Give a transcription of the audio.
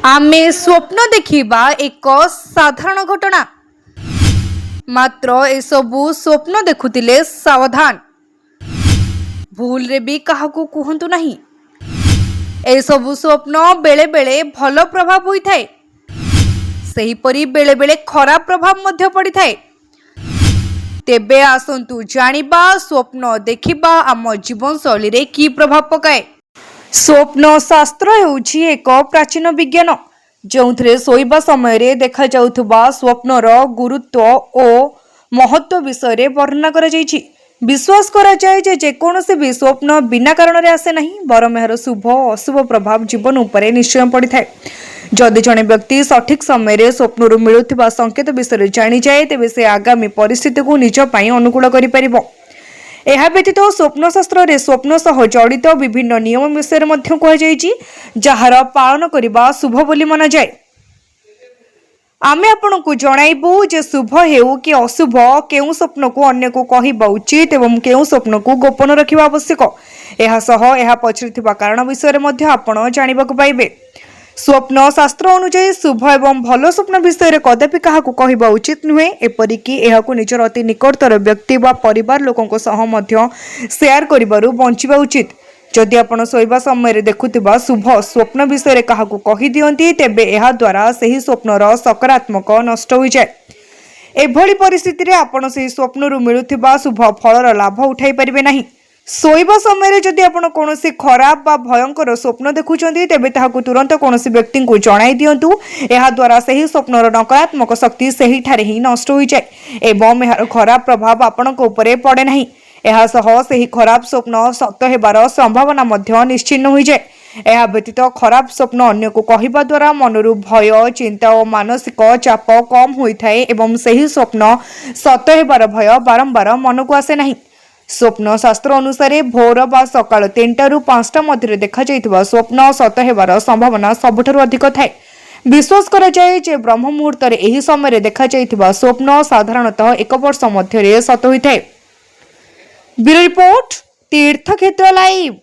आमे स्वप्न देखिबा एक साधारण घटना मात्र एसबू स्वप्न देखुतिले सावधान भूल रे भी काहाकू कुहंतु नहीं। एसबू स्वप्न बेले बेले भल प्रभाव होई थाए, सही परी बेले बेले खराब प्रभाव मध्य पड़ी थाए। तेबे आसंतु जानिबा स्वप्न देखिबा आम जीवन शैली रे की प्रभाव पकाए। स्वप्न शास्त्र हेउछि एक प्राचीन विज्ञान जो शोइबा समय देखा जाउथुबा स्वप्नर गुरुत्व और महत्व विषय वर्णना करा जायछि। विश्वास करा जाए जे जेकोनोसी भी स्वप्न बिना कारण रे आसे नहीं, बरम एହାର शुभ अशुभ प्रभाव जीवन उपरे निश्चय पड़ी थाए। जदि जने व्यक्ति सठिक समय स्वप्नरु मिलुथिबा संकेत विषय जानी जाए तेबे से आगामी परिस्थिति को निज पई अनुकूल करि परिबो। यह व्यतीत स्वप्नशास्त्र रे स्वप्न सह जड़ित विभिन्न नियम विषय मध्य कह जायछि जार पालन करने शुभ बोली माना जाए। आमे आपनकु जणाइबु जे शुभ हेउ कि अशुभ केउ स्वप्न को अन्य को कहबा उचित एवं केउ स्वप्न को गोपन रखिबा आवश्यक। एहा सह एहा पछिथिबा कारण विषय मध्य आपण जानिबाकु पाइबे। स्वप्न शास्त्र अनुसार शुभ एवं भल स्वप्न विषय कदापि काहाकू कहबा उचित नुहे, एपरिकी एहाकू निजर अति निकटतर व्यक्ति वा परिवार लोकंक सह मध्य शेयर करिबारु बंचिबा उचित। जदि आपण सोइबा समय देखुथिबा शुभ स्वप्न विषय काहाकू कहि दियंती तेबे एहा द्वारा सही स्वप्नर सकारात्मक नष्ट होई जाय। एभली परिस्थिति रे आपण सही स्वप्नरु मिलुथिबा शुभ फलर लाभ उठाई परिबे नाही। शोइबा समय जदि आपण कोनोसी खराब बा भयंकर स्वप्न देखुचंती तेबे ताहाकू तुरंत कोनोसी व्यक्ति को जणाई दियंतु। एहा द्वारा सही स्वप्नर नकारात्मक शक्ति सही ठारे ही नष्ट होई जाय एवं एहार खराब प्रभाव आपणक उपरे पड़े नाही। एहा सह सही खराब स्वप्न सत्य हेबार संभावना मध्य निश्चिन्न होई जाय। एहा व्यतीत खराब स्वप्न अन्य को कहिबा द्वारा मनरु भय चिंता और मानसिक चाप कम होई थाए एवं सही स्वप्न सत्य हेबार भय बारंबार मन को आसे नाही। स्वप्न शास्त्र अनुसार भोर बा सकाळ 3टा रु 5टा मध्य देखा जाइतबा स्वप्न सत्य हेबार संभावना सबुठारु अधिक थाए। विश्वास करा जाए जे ब्रह्म मुहूर्त रे एही समय देखा जाइतबा स्वप्न साधारणतः 1 वर्ष मध्य सत्य होई थाए। ब्यूरो रिपोर्ट तीर्थक्षेत्र लाइव।